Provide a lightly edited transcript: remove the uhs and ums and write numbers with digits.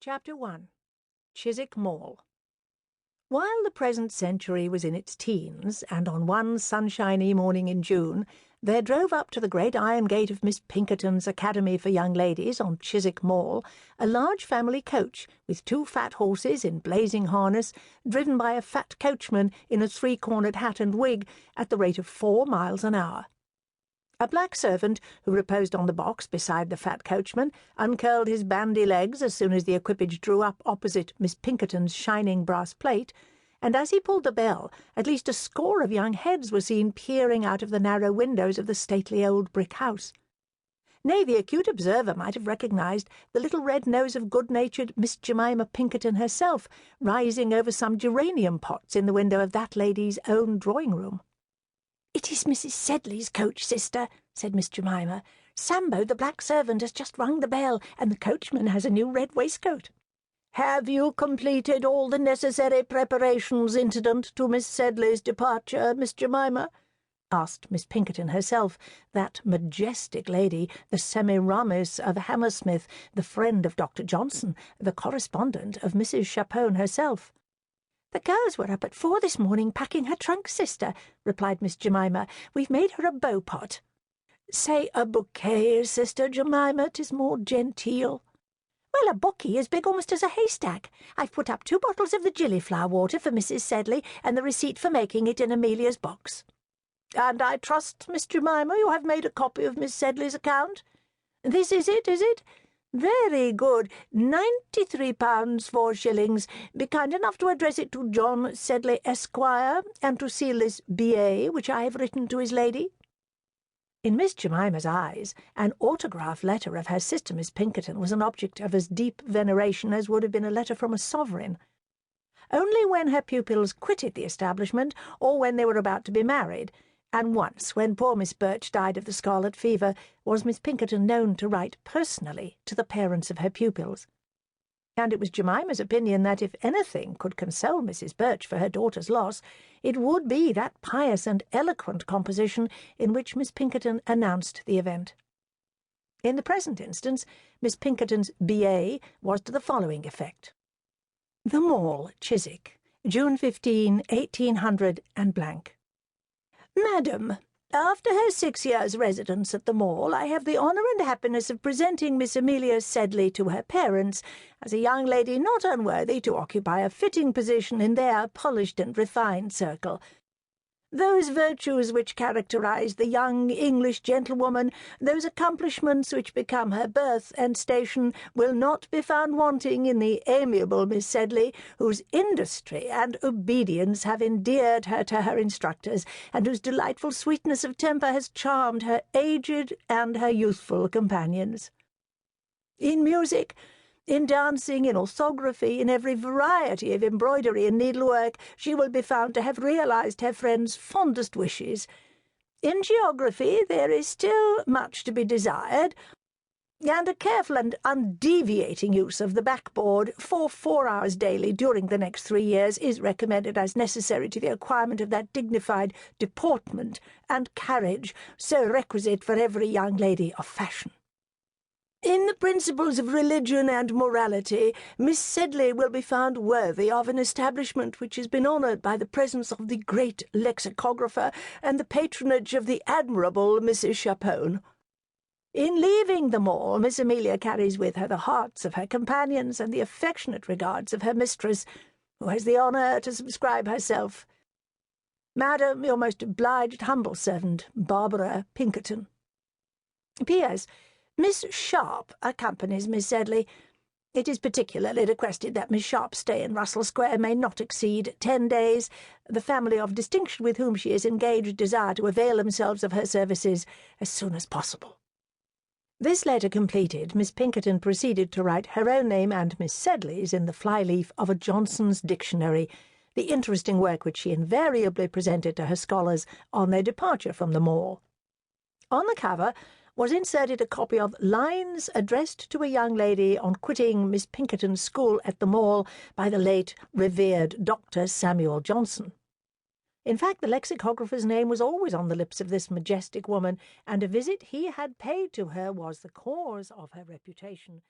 Chapter 1. Chiswick Mall. While the present century was in its teens, and on one sunshiny morning in June, there drove up to the great iron gate of Miss Pinkerton's Academy for Young Ladies on Chiswick Mall a large family coach with 2 fat horses in blazing harness, driven by a fat coachman in a 3-cornered hat and wig at the rate of 4 miles an hour. A black servant, who reposed on the box beside the fat coachman, uncurled his bandy legs as soon as the equipage drew up opposite Miss Pinkerton's shining brass plate, and as he pulled the bell, at least a score of young heads were seen peering out of the narrow windows of the stately old brick house. Nay, the acute observer might have recognised the little red nose of good-natured Miss Jemima Pinkerton herself, rising over some geranium pots in the window of that lady's own drawing-room. "It is Mrs. Sedley's coach, sister," said Miss Jemima. "Sambo, the black servant, has just rung the bell, and the coachman has a new red waistcoat." "Have you completed all the necessary preparations incident to Miss Sedley's departure, Miss Jemima?" asked Miss Pinkerton herself, that majestic lady, the Semiramis of Hammersmith, the friend of Dr. Johnson, the correspondent of Mrs. Chapone herself. "The girls were up at 4 this morning packing her trunk, sister," replied Miss Jemima. "We've made her a beau-pot." "Say a bouquet, sister Jemima, 'tis more genteel." "Well, a bouquet is big almost as a haystack. I've put up 2 bottles of the gillyflower water for Mrs. Sedley, and the receipt for making it in Amelia's box." "And I trust, Miss Jemima, you have made a copy of Miss Sedley's account? This is it? Very good. £93 4 shillings. Be kind enough to address it to John Sedley, Esquire, and to seal this B.A. which I have written to his lady." In Miss Jemima's eyes, an autograph letter of her sister Miss Pinkerton was an object of as deep veneration as would have been a letter from a sovereign. Only when her pupils quitted the establishment, or when they were about to be married, and once, when poor Miss Birch died of the scarlet fever, was Miss Pinkerton known to write personally to the parents of her pupils. And it was Jemima's opinion that if anything could console Mrs. Birch for her daughter's loss, it would be that pious and eloquent composition in which Miss Pinkerton announced the event. In the present instance, Miss Pinkerton's B.A. was to the following effect. The Mall, Chiswick, June 15, 1800 and blank. "Madam, after her 6 years' residence at the Mall, I have the honour and happiness of presenting Miss Amelia Sedley to her parents as a young lady not unworthy to occupy a fitting position in their polished and refined circle. Those virtues which characterize the young English gentlewoman, those accomplishments which become her birth and station, will not be found wanting in the amiable Miss Sedley, whose industry and obedience have endeared her to her instructors, and whose delightful sweetness of temper has charmed her aged and her youthful companions. In music, in dancing, in orthography, in every variety of embroidery and needlework, she will be found to have realized her friends' fondest wishes. In geography there is still much to be desired, and a careful and undeviating use of the backboard for 4 hours daily during the next 3 years is recommended as necessary to the acquirement of that dignified deportment and carriage so requisite for every young lady of fashion. In the principles of religion and morality, Miss Sedley will be found worthy of an establishment which has been honoured by the presence of the great lexicographer and the patronage of the admirable Mrs. Chapone. In leaving the Mall, Miss Amelia carries with her the hearts of her companions and the affectionate regards of her mistress, who has the honour to subscribe herself, Madam, your most obliged humble servant, Barbara Pinkerton. P.S. Miss Sharp accompanies Miss Sedley. It is particularly requested that Miss Sharp's stay in Russell Square may not exceed 10 days. The family of distinction with whom she is engaged desire to avail themselves of her services as soon as possible." This letter completed, Miss Pinkerton proceeded to write her own name and Miss Sedley's in the fly-leaf of a Johnson's Dictionary, the interesting work which she invariably presented to her scholars on their departure from the Mall. On the cover was inserted a copy of Lines addressed to a young lady on quitting Miss Pinkerton's school at the Mall by the late revered Dr. Samuel Johnson. In fact, the lexicographer's name was always on the lips of this majestic woman, and a visit he had paid to her was the cause of her reputation.